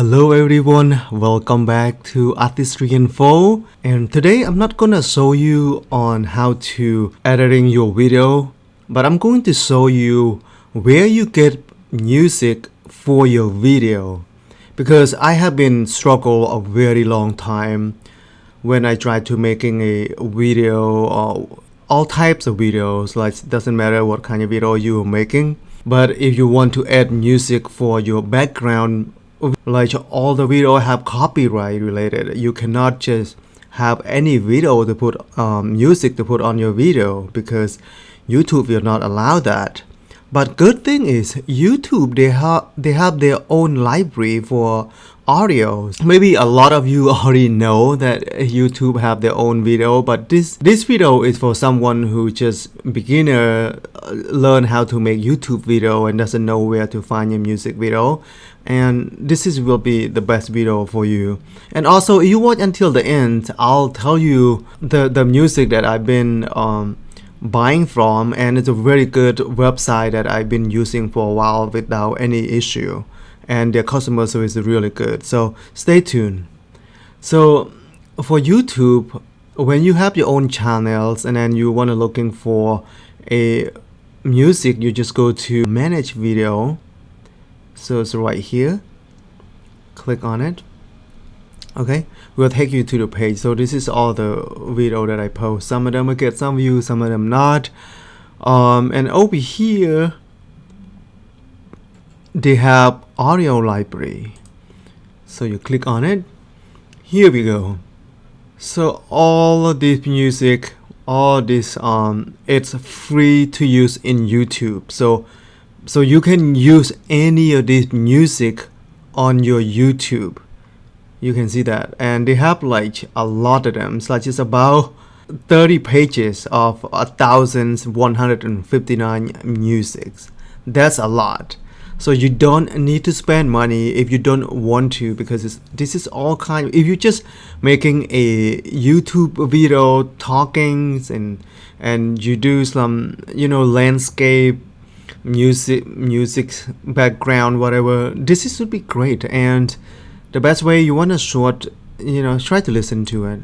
Hello everyone, welcome back to Artistry Info, and today I'm not gonna show you on how to editing your video, but I'm going to show you where you get music for your video, because I have been struggle a very long time when I try to making a video or all types of videos, like it doesn't matter what kind of video you're making, but if you want to add music for your background, like all the video have copyright related, you cannot just have any video to put music to put on your video because YouTube will not allow that. But good thing is YouTube, they have their own library for audio. Maybe a lot of you already know that YouTube have their own video, but this video is for someone who just beginner learn how to make YouTube video and doesn't know where to find your music video. And this will be the best video for you. And also, if you watch until the end, I'll tell you the music that I've been buying from, and it's a very good website that I've been using for a while without any issue, and their customer service is really good, so stay tuned. So for YouTube, when you have your own channels and then you want to looking for a music, you just go to manage video. So it's right here, click on it. Okay, we'll take you to the page. So this is all the video that I post. Some of them will get some views, some of them not. And over here they have audio library, so you click on it. Here we go. So all of this music, all this it's free to use in YouTube, so you can use any of this music on your YouTube. You can see that, and they have like a lot of them. So it's about 30 pages of 1,159 musics. That's a lot. So you don't need to spend money if you don't want to, because this is all kind of, if you're just making a YouTube video talking and you do some landscape music background, whatever, this would be great. And the best way, you want a short, try to listen to it.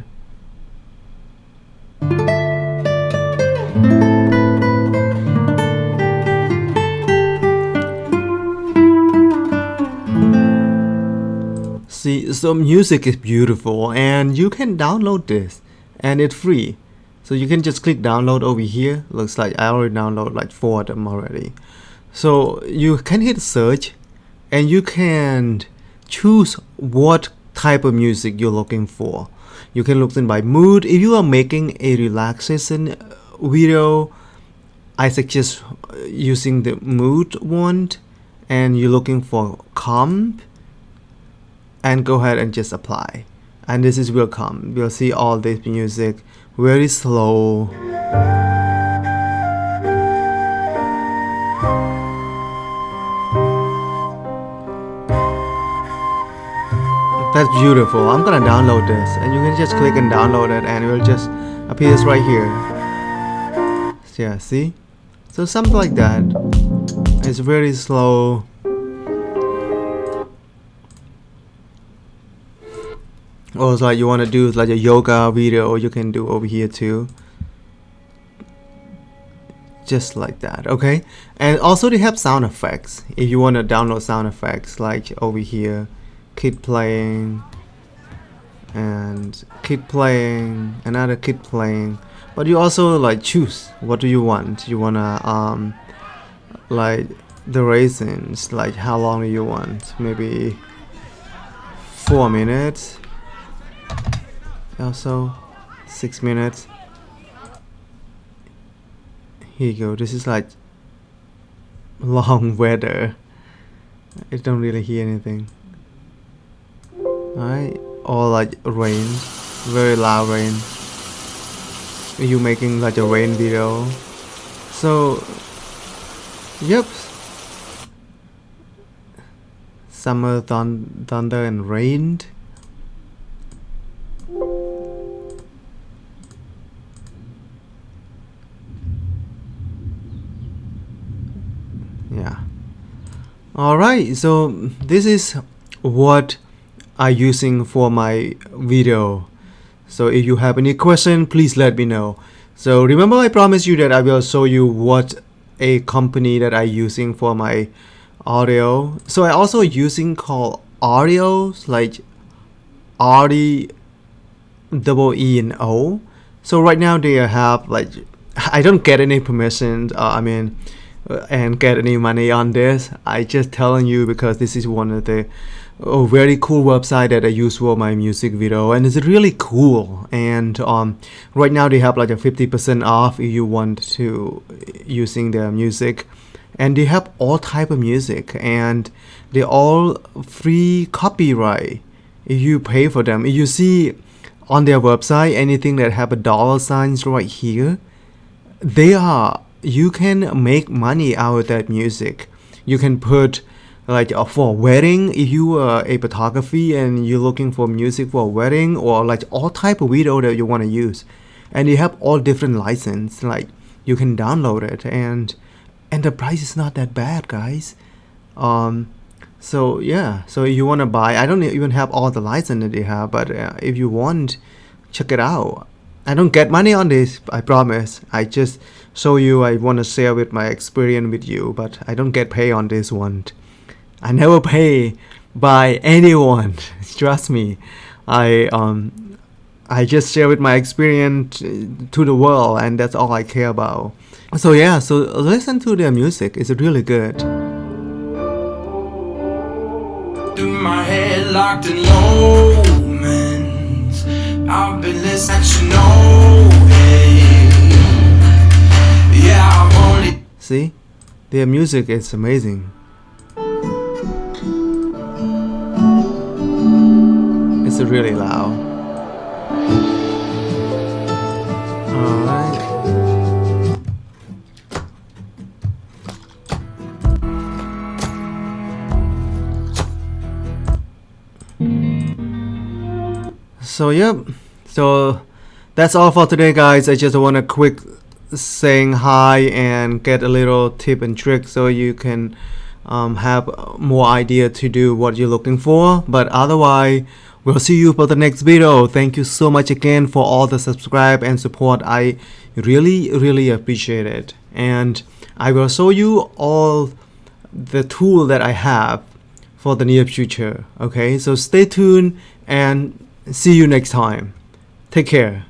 See, so music is beautiful, and you can download this, and it's free. So you can just click download over here. Looks like I already downloaded like 4 of them already. So you can hit search, and you can choose what type of music you're looking for. You can look in by mood. If you are making a relaxation video, I suggest using the mood one, and you're looking for calm, and go ahead and just apply, and this is will come. You'll see all this music very slow. That's beautiful. I'm gonna download this, and you can just click and download it, and it will just appears right here. Yeah, see? So something like that. It's very slow. Or it's like you want to do like a yoga video, you can do over here too. Just like that, okay? And also they have sound effects. If you want to download sound effects, like over here, kid playing, and kid playing, another kid playing. But you also like choose what do you want. You wanna like durations, like how long do you want? Maybe 4 minutes. Also 6 minutes. Here you go. This is like long weather. I don't really hear anything. Alright, or like rain, very loud rain. You making like a rain video. So yep, summer thunder and rain. Yeah. Alright, so this is what are using for my video. So if you have any question, please let me know. So remember, I promised you that I will show you what a company that I using for my audio. So I also using called audio, like RE double E and O. So right now they have like, I don't get any permission, and get any money on this. I just telling you because this is one of the very cool website that I use for my music video, and it's really cool. And right now they have like a 50% off if you want to using their music, and they have all type of music, and they all free copyright if you pay for them. If you see on their website anything that have a dollar signs right here, you can make money out of that music. You can put like for a wedding, if you are a photography and you're looking for music for a wedding, or like all type of video that you want to use, and you have all different license, like you can download it, and the price is not that bad, guys. So yeah, so if you want to buy, I don't even have all the license that they have, but if you want, check it out. I don't get money on this, I promise. I just show you, I want to share with my experience with you, but I don't get paid on this one. I never pay by anyone. Trust me. I just share with my experience to the world, and that's all I care about. So yeah, so listen to their music. It's really good. Through my head locked in moments, I've been listening to yeah, I've only. See, their music is amazing. It's really loud. Alright. So yep, so that's all for today, guys. I just want to quick saying hi and get a little tip and trick so you can have more idea to do what you're looking for. But otherwise, we'll see you for the next video. Thank you so much again for all the subscribe and support. I really appreciate it, and I will show you all the tool that I have for the near future. Okay, so stay tuned and see you next time. Take care.